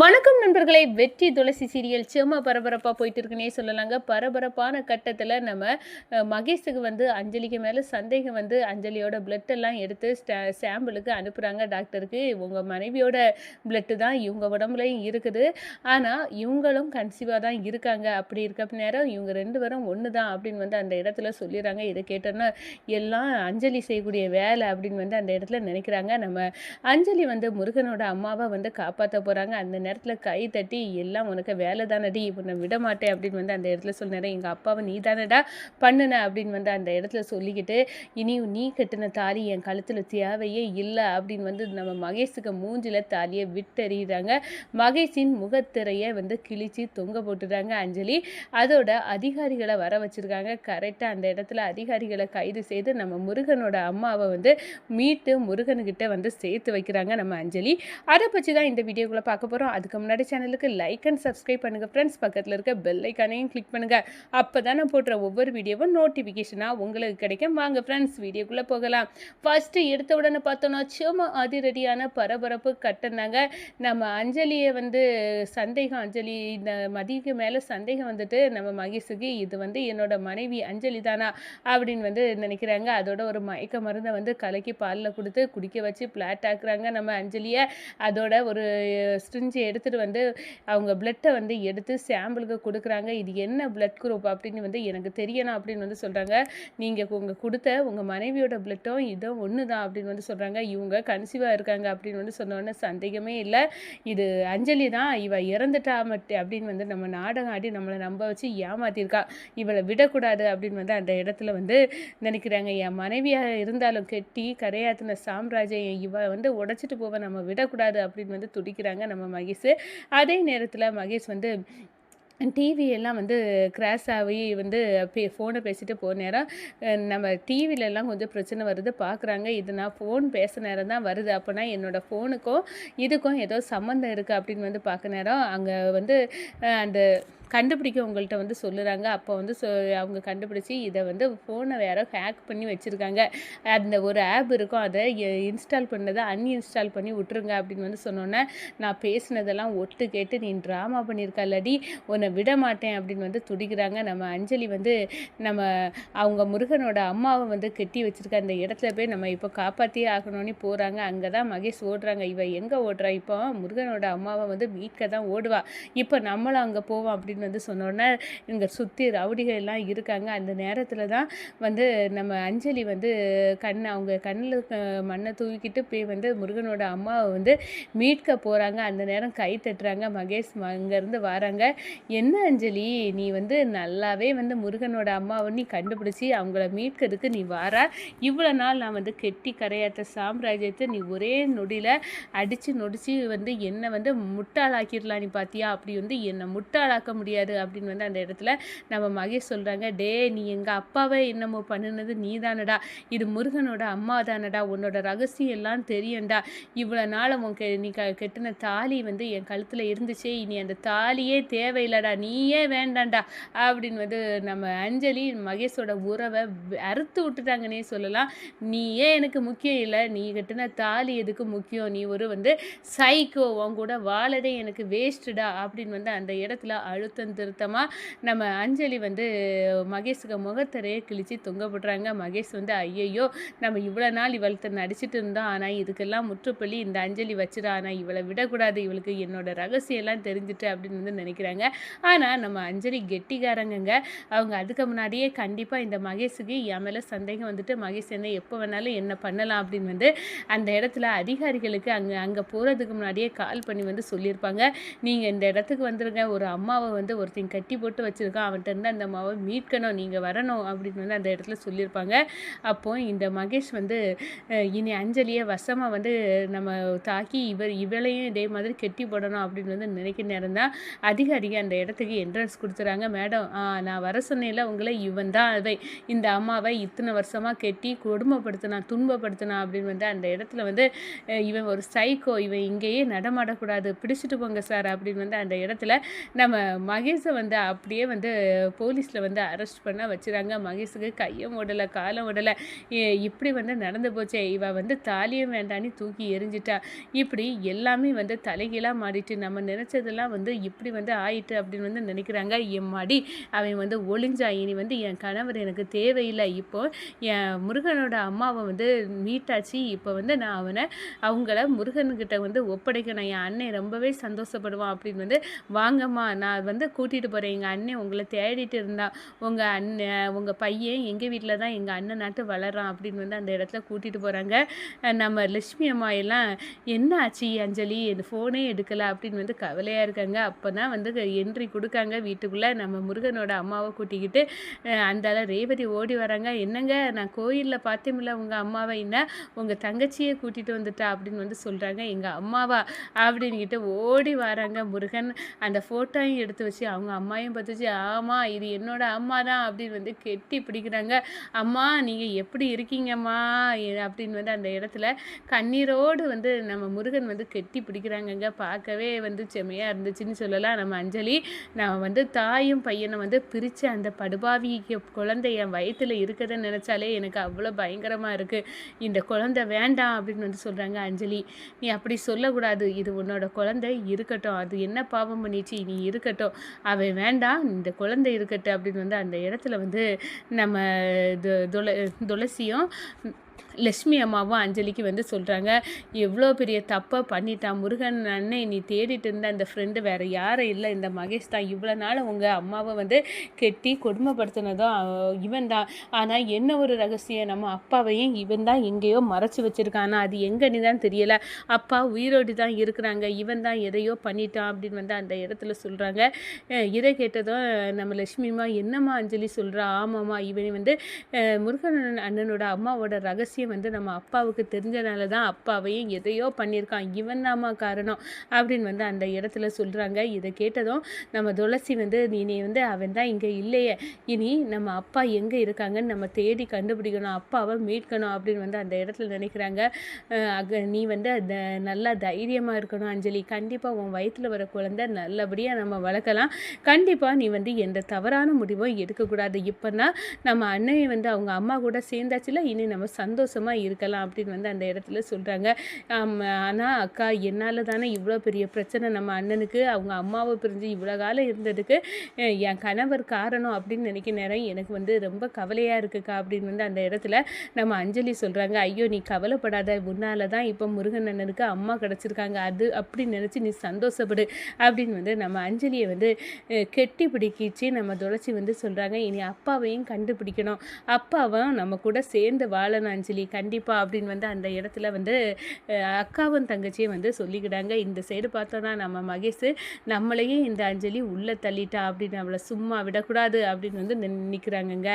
வணக்கம் நண்பர்களே. வெற்றி துளசி சீரியல் செம்ம பரபரப்பாக போயிட்டு இருக்குன்னே சொல்லலாங்க. பரபரப்பான கட்டத்தில் நம்ம மகேஷுக்கு வந்து அஞ்சலிக்கு மேலே சந்தேகம் வந்து அஞ்சலியோட பிளட் எல்லாம் எடுத்து சாம்பிளுக்கு அனுப்புகிறாங்க டாக்டருக்கு. உங்கள் மனைவியோட பிளட்டு தான் இவங்க உடம்புலையும் இருக்குது, ஆனால் இவங்களும் கன்சீவாக தான் இருக்காங்க. அப்படி இருக்க நேரம் இவங்க 2 பேரும் ஒன்று தான் அப்படின்னு வந்து அந்த இடத்துல சொல்லிடுறாங்க. இதை கேட்டோன்னா எல்லாம் அஞ்சலி செய்யக்கூடிய வேலை அப்படின்னு வந்து அந்த இடத்துல நினைக்கிறாங்க. நம்ம அஞ்சலி வந்து முருகனோட அம்மாவை வந்து காப்பாற்ற போகிறாங்க. அந்த நேரத்தில் கை தட்டி எல்லாம் உனக்கு வேலை தானடி, உன்னை விட மாட்டேன் அப்படின்னு வந்து அந்த இடத்துல சொன்னார். எங்கள் அப்பாவை நீ தானடா பண்ணுன அப்படின்னு வந்து அந்த இடத்துல சொல்லிக்கிட்டு, இனி நீ கட்டின தாலி என் கழுத்தில் தேவையே இல்லை அப்படின்னு வந்து நம்ம மகேஷுக்கு மூஞ்சில் தாலியை விட்டெறிகிறாங்க. மகேஷின் முகத்திரையை வந்து கிழிச்சு தொங்க போட்டுறாங்க அஞ்சலி. அதோட அதிகாரிகளை வர வச்சிருக்காங்க. கரெக்டாக அந்த இடத்துல அதிகாரிகளை கைது செய்து நம்ம முருகனோட அம்மாவை வந்து மீட்டு முருகனுக்கிட்ட வந்து சேர்த்து வைக்கிறாங்க நம்ம அஞ்சலி. அதை பற்றி தான் இந்த வீடியோக்குள்ளே பார்க்க போகிறோம். அதுக்கு முன்னாடி சேனலுக்கு லைக் அண்ட் சப்ஸ்கிரைப் பண்ணுங்கள் ஃப்ரெண்ட்ஸ். பக்கத்தில் இருக்க பெல் ஐக்கானையும் கிளிக் பண்ணுங்கள். அப்போ தான் நான் போடுற ஒவ்வொரு வீடியோவும் நோட்டிஃபிகேஷனாக உங்களுக்கு கிடைக்கும். வாங்க ஃப்ரெண்ட்ஸ் வீடியோக்குள்ளே போகலாம். ஃபஸ்ட்டு எடுத்த உடனே பார்த்தோன்னா சும்மா அதிரடியான பரபரப்பு கட்டினாங்க. நம்ம அஞ்சலியை வந்து அஞ்சலி இந்த மதிக்கு மேலே சந்தேகம் வந்துட்டு நம்ம மகேஷுக்கு இது வந்து என்னோட மனைவி அஞ்சலி தானா அப்படின்னு வந்து நினைக்கிறாங்க. அதோட ஒரு மயக்க மருந்தை வந்து கலக்கி பாலில் கொடுத்து குடிக்க வச்சு பிளாட் ஆக்குறாங்க நம்ம அஞ்சலியை. அதோட ஒரு ஸ்ட்ரிஞ்சு எடுத்துகிட்டு வந்து அவங்க பிளட்டை வந்து எடுத்து சாம்பிளுக்கு கொடுக்குறாங்க. இது என்ன பிளட் குரூப் அப்படின்னு வந்து எனக்கு தெரியணும் அப்படின்னு வந்து சொல்கிறாங்க. நீங்கள் கொடுத்த உங்கள் மனைவியோட பிளட்டும் இதுவும் ஒன்று தான் அப்படின்னு வந்து சொல்கிறாங்க. இவங்க கன்சீவாக இருக்காங்க அப்படின்னு வந்து சொன்னோன்னே சந்தேகமே இல்லை, இது அஞ்சலி தான், இவ இறந்துட்டா மட்டு அப்படின்னு வந்து நம்ம நாடகம் ஆடி நம்மளை நம்ப வச்சு ஏமாத்திருக்கா, இவளை விடக்கூடாது அப்படின்னு வந்து அந்த இடத்துல வந்து நினைக்கிறாங்க. என் மனைவியாக இருந்தாலும் கெட்டி கரையாத்தின சாம்ராஜ்யம் இவ வந்து உடைச்சிட்டு போவ, நம்ம விடக்கூடாது அப்படின்னு வந்து துடிக்கிறாங்க நம்ம மகேஷ். அதே நேரத்தில் மகேஷ் வந்து டிவி எல்லாம் வந்து கிராஷ் ஆகி வந்து ஃபோனை பேசிட்டு போன நேரம் நம்ம டிவிலெல்லாம் கொஞ்சம் பிரச்சனை வருது பார்க்குறாங்க. இது நான் ஃபோன் பேச நேரம் தான் வருது, அப்போனா என்னோடய ஃபோனுக்கும் இதுக்கும் ஏதோ சம்மந்தம் இருக்குது அப்படின்னு வந்து பார்க்க நேரம் அங்கே வந்து அந்த கண்டுபிடிக்க உங்கள்கிட்ட வந்து சொல்லுறாங்க. அப்போ வந்து அவங்க கண்டுபிடிச்சி இதை வந்து ஃபோனை வேறு ஹேக் பண்ணி வச்சுருக்காங்க. அந்த ஒரு ஆப் இருக்கும், அதை இன்ஸ்டால் பண்ணதை அன்இன்ஸ்டால் பண்ணி விட்டுருங்க அப்படின்னு வந்து சொன்னோன்னே, நான் பேசினதெல்லாம் ஒட்டு கேட்டு நீ ட்ராமா பண்ணியிருக்காலடி, உன்னை விட மாட்டேன் அப்படின்னு வந்து துடிக்கிறாங்க. நம்ம அஞ்சலி வந்து நம்ம அவங்க முருகனோட அம்மாவை வந்து கெட்டி வச்சுருக்க அந்த இடத்துல போய் நம்ம இப்போ காப்பாற்றியே ஆகணும்னு போகிறாங்க. அங்கே தான் மகேஷ் ஓடுறாங்க. இவ எங்கே ஓடுறா, இப்போ முருகனோட அம்மாவை வந்து மீட்க தான் ஓடுவா, இப்போ நம்மளும் அங்கே போவோம் அப்படின்னு வந்து சொன்னோன்னே இங்கே சுற்றி ரவுடிகள் எல்லாம் இருக்காங்க. அந்த நேரத்தில் தான் வந்து நம்ம அஞ்சலி வந்து அவங்க கண்ணில் மண்ணை தூக்கிட்டு போய் வந்து முருகனோட அம்மாவை வந்து மீட்க போகிறாங்க. அந்த நேரம் கை தட்டுறாங்க. மகேஷ் அங்கேருந்து வராங்க. என்ன அஞ்சலி, நீ வந்து நல்லாவே வந்து முருகனோட அம்மாவை நீ கண்டுபிடிச்சி அவங்கள மீட்கிறதுக்கு நீ வாரா, இவ்வளோ நாள் நான் வந்து கெட்டி கரையாற்ற சாம்ராஜ்யத்தை நீ ஒரே நொடியில் அடித்து நொடிச்சு வந்து என்னை வந்து முட்டாளாக்கிடலாம் நீ பார்த்தியா, அப்படி வந்து என்னை முட்டாளாக்க முடியாது அப்படின்னு வந்து அந்த இடத்துல நம்ம மகேஷ் சொல்கிறாங்க. டே, நீ எங்கள் அப்பாவை என்னமோ பண்ணினது நீ தானடா, இது முருகனோட அம்மா தானடா, உன்னோட ரகசியம் எல்லாம் தெரியும்டா, இவ்வளோ நாள் நீ கெட்டின தாலி வந்து என் கழுத்தில் இருந்துச்சே, இனி அந்த தாலியே தேவையில்லடா, நீயே வேண்டாண்டா அப்படின்னு வந்து நம்ம அஞ்சலி மகேஷோட உறவை அறுத்து விட்டுட்டாங்கன்னே சொல்லலாம். நீயே எனக்கு முக்கியம் இல்லை, நீ கட்டின தாலி எதுக்கு முக்கியம், நீ ஒரு வந்து சைக்கோ, உன் கூட வாழதே எனக்கு வேஸ்ட்டுடா அப்படின்னு வந்து அந்த இடத்துல அழுத்தம் திருத்தமாக நம்ம அஞ்சலி வந்து மகேஷுக்கு முகத்தரையே கிழிச்சு தொங்க போட்டுறாங்க. மகேஷ் வந்து ஐயையோ, நம்ம இவ்வளோ நாள் இவள்கிட்ட நடிச்சிட்டு இருந்தோம், ஆனால் இதுக்கெல்லாம் முற்றுப்புள்ளி இந்த அஞ்சலி வச்சுடா, ஆனால் இவளை விடக்கூடாது, இவளுக்கு என்னோட ரகசியம் எல்லாம் தெரிஞ்சுட்டு அப்படின்னு வந்து நினைக்கிறாங்க. ஆனால் நம்ம அஞ்சலி கெட்டிக்காரங்க. அவங்க அதுக்கு முன்னாடியே கண்டிப்பாக இந்த மகேஷுக்கு என் மேலே சந்தேகம் வந்துட்டு மகேஷ் என்ன எப்போ வேணாலும் என்ன பண்ணலாம் அப்படின்னு வந்து அந்த இடத்துல அதிகாரிகளுக்கு அங்கே போகிறதுக்கு முன்னாடியே கால் பண்ணி வந்து சொல்லியிருப்பாங்க. நீங்கள் இந்த இடத்துக்கு வந்துருங்க, ஒரு அம்மாவை வந்து ஒருத்தங்க கட்டி போட்டு வச்சுருக்கான், அவன்கிட்ட இருந்து அந்த அம்மாவை மீட்கணும், நீங்கள் வரணும் அப்படின்னு வந்து அந்த இடத்துல சொல்லியிருப்பாங்க. அப்போ இந்த மகேஷ் வந்து இனி அஞ்சலியை வசமாக வந்து நம்ம தாக்கி இவளையும் இதே மாதிரி கெட்டி போடணும் அப்படின்னு வந்து நினைக்கிற நேரம் தான் அதிகாரிங்க அந்த இடத்துக்கு என்ட்ரன்ஸ் கொடுத்துறாங்க. மேடம், நான் வர சொன்னேன்ல உங்களை, இவன் தான் இந்த அம்மாவை இத்தனை வருஷமாக கெட்டி கொடுமைப்படுத்தினான், துன்பப்படுத்தினான் அப்படின்னு வந்து அந்த இடத்துல வந்து இவன் ஒரு சைக்கோ, இவன் இங்கேயே நடமாடக்கூடாது, பிடிச்சிட்டு போங்க சார் அப்படின்னு வந்து அந்த இடத்துல நம்ம மகேஷை வந்து அப்படியே வந்து போலீஸில் வந்து அரெஸ்ட் பண்ண வச்சுறாங்க. மகேஷுக்கு கையும் ஓடலை காலம் ஓடலை. இப்படி வந்து நடந்து போச்சே, இவ வந்து தாலியும் வேண்டான்னு தூக்கி எறிஞ்சிட்டா. இப்படி எல்லாமே வந்து தலைகீழாக மாறிட்டு நம்ம நினச்சதெல்லாம் வந்து இப்படி வந்து ஆயிட்டு அப்படின்னு வந்து நினைக்கிறாங்க. எம்மாடி அவன் வந்து ஒளிஞ்சா, இனி வந்து என் கணவர் எனக்கு தேவையில்லை. இப்போ என் முருகனோட அம்மாவை வந்து மீட்டாச்சு. இப்போ வந்து நான் அவங்கள முருகன்கிட்ட வந்து ஒப்படைக்கணும். என் அண்ணன் ரொம்பவே சந்தோஷப்படுவான் அப்படின்னு வந்து வாங்கம்மா நான் வந்து கூட்டிகிட்டு போகிறேன். எங்கள் அண்ணன் உங்களை தேடிட்டு இருந்தான். உங்கள் அண்ணன் உங்கள் பையன் எங்கள் வீட்டில் தான் எங்கள் அண்ணனாட்டு வளரான் அப்படின்னு வந்து அந்த இடத்துல கூட்டிகிட்டு போகிறாங்க. நம்ம லட்சுமி அம்மா எல்லாம் என்ன ஆச்சு அஞ்சலி இந்த ஃபோனே எடுக்கலை அப்படின்னு வந்து கவலையாக இருக்காங்க. அப்போ தான் வந்து என்ட்ரி கொடுக்காங்க வீட்டுக்குள்ளே. நம்ம முருகனோட அம்மாவை கூட்டிக்கிட்டு அந்த ரேவதி ஓடி வராங்க. என்னங்க நான் கோயிலில் பார்த்தேமில்ல உங்கள் அம்மாவை, என்ன உங்கள் தங்கச்சியை கூட்டிகிட்டு வந்துட்டா அப்படின்னு வந்து சொல்கிறாங்க. எங்கள் அம்மாவா அப்படின்கிட்டு ஓடி வராங்க முருகன். அந்த ஃபோட்டோயும் எடுத்து வச்சு அவங்க அம்மாவையும் பார்த்துச்சு. ஆமாம் இது என்னோட அம்மா தான் அப்படின்னு வந்து கெட்டி பிடிக்கிறாங்க. அம்மா நீங்கள் எப்படி இருக்கீங்கம்மா அப்படின்னு வந்து அந்த இடத்துல கண்ணீரோடு வந்து நம்ம முருகன் வந்து கெட்டி பிடிக்கிறாங்கங்க. பார்க்கவே வந்து செம்மையாக இருந்துச்சுன்னு சொல்லலாம். நம்ம அஞ்சலி நான் வந்து தாயும் பையனை வந்து பிரித்து அந்த படுபாவி குழந்தை என் வயிற்றில் இருக்கிறத நினச்சாலே எனக்கு அவ்வளோ பயங்கரமாக இருக்குது. இந்த குழந்தை வேண்டாம் அப்படின்னு வந்து சொல்கிறாங்க. அஞ்சலி நீ அப்படி சொல்லக்கூடாது, இது உன்னோட குழந்தை இருக்கட்டும், அது என்ன பாவம் பண்ணிச்சு நீ இருக்கட்டும், அவன் வேண்டாம் இந்த குழந்தை இருக்கட்டும் அப்படின்னு வந்து அந்த இடத்துல வந்து நம்ம துளசியும் லட்சுமி அம்மாவும் அஞ்சலிக்கு வந்து சொல்கிறாங்க. எவ்வளோ பெரிய தப்பை பண்ணிட்டான் முருகன் அண்ணன், நீ தேடிட்டு இருந்த அந்த ஃப்ரெண்டு வேறு யாரும் இல்லை, இந்த மகேஷ் தான். இவ்வளோ நாள் உங்கள் அம்மாவை வந்து கெட்டி கொடுமைப்படுத்தினதும் இவன் தான். ஆனால் என்ன ஒரு ரகசியம், நம்ம அப்பாவையும் இவன் தான் எங்கேயோ மறைச்சி வச்சுருக்கான். அது எங்கன்னு தான் தெரியலை. அப்பா உயிரோடு தான் இருக்கிறாங்க, இவன் தான் எதையோ பண்ணிட்டான் அப்படின்னு வந்து அந்த இடத்துல சொல்கிறாங்க. இதை கேட்டதும் நம்ம லட்சுமிமா என்னம்மா அஞ்சலி சொல்கிறா? ஆமாம்மா இவன் வந்து முருகன் அண்ணனோட அம்மாவோட ரகசியம் வந்து நம்ம அப்பாவுக்கு தெரிஞ்சனால தான் அப்பாவையும் எதையோ பண்ணியிருக்கான், இவன் தாம்மா காரணம் அப்படின்னு வந்து அந்த இடத்துல சொல்கிறாங்க. இதை கேட்டதும் நம்ம துளசி வந்து நீ வந்து அவன் தான் இங்கே இல்லையே, இனி நம்ம அப்பா எங்கே இருக்காங்கன்னு நம்ம தேடி கண்டுபிடிக்கணும், அப்பாவை மீட்கணும் அப்படின்னு வந்து அந்த இடத்துல நினைக்கிறாங்க. நீ வந்து அந்த நல்லா தைரியமாக இருக்கணும் அஞ்சலி, கண்டிப்பாக உன் வயிற்றில் வர குழந்தை நல்லபடியாக நம்ம வளர்க்கலாம், கண்டிப்பாக நீ வந்து எந்த தவறான முடிவும் எடுக்கக்கூடாது. இப்போனா நம்ம அண்ணனை வந்து அவங்க அம்மா கூட சேர்ந்தாச்சுல, இனி நம்ம சந்தோஷமாக இருக்கலாம் அப்படின்னு வந்து அந்த இடத்துல சொல்கிறாங்க. ஆனால் அக்கா என்னால் தானே இவ்வளோ பெரிய பிரச்சனை நம்ம அண்ணனுக்கு, அவங்க அம்மாவை பிரிஞ்சு இவ்வளோ காலம் இருந்ததுக்கு என் கணவர் காரணம் அப்படின்னு நினைக்க நேரம் எனக்கு வந்து ரொம்ப கவலையாக இருக்குக்கா அப்படின்னு வந்து அந்த இடத்துல நம்ம அஞ்சலி சொல்கிறாங்க. ஐயோ நீ கவலைப்படாத, உன்னால தான் இப்போ முருகன் அண்ணனுக்கு அம்மா கிடச்சிருக்காங்க, அது அப்படின்னு நினச்சி நீ சந்தோஷப்படு அப்படின்னு வந்து நம்ம அஞ்சலியை வந்து கெட்டி பிடிக்கிச்சு நம்ம துளசி வந்து சொல்கிறாங்க. இனி அப்பாவையும் கண்டுபிடிக்கணும், அப்பாவும் நம்ம கூட சேர்ந்து வாழணும் அஞ்சலி கண்டிப்பாக அப்படின்னு வந்து அந்த இடத்துல வந்து அக்காவும் தங்கச்சியும் வந்து சொல்லிக்கிட்டாங்க. இந்த சைடு பார்த்தோன்னா நம்ம மகேஷ் நம்மளையே இந்த அஞ்சலி உள்ளே தள்ளிட்டா அப்படின்னு அவளை சும்மா விடக்கூடாது அப்படின்னு வந்து நினைக்கிறாங்கங்க.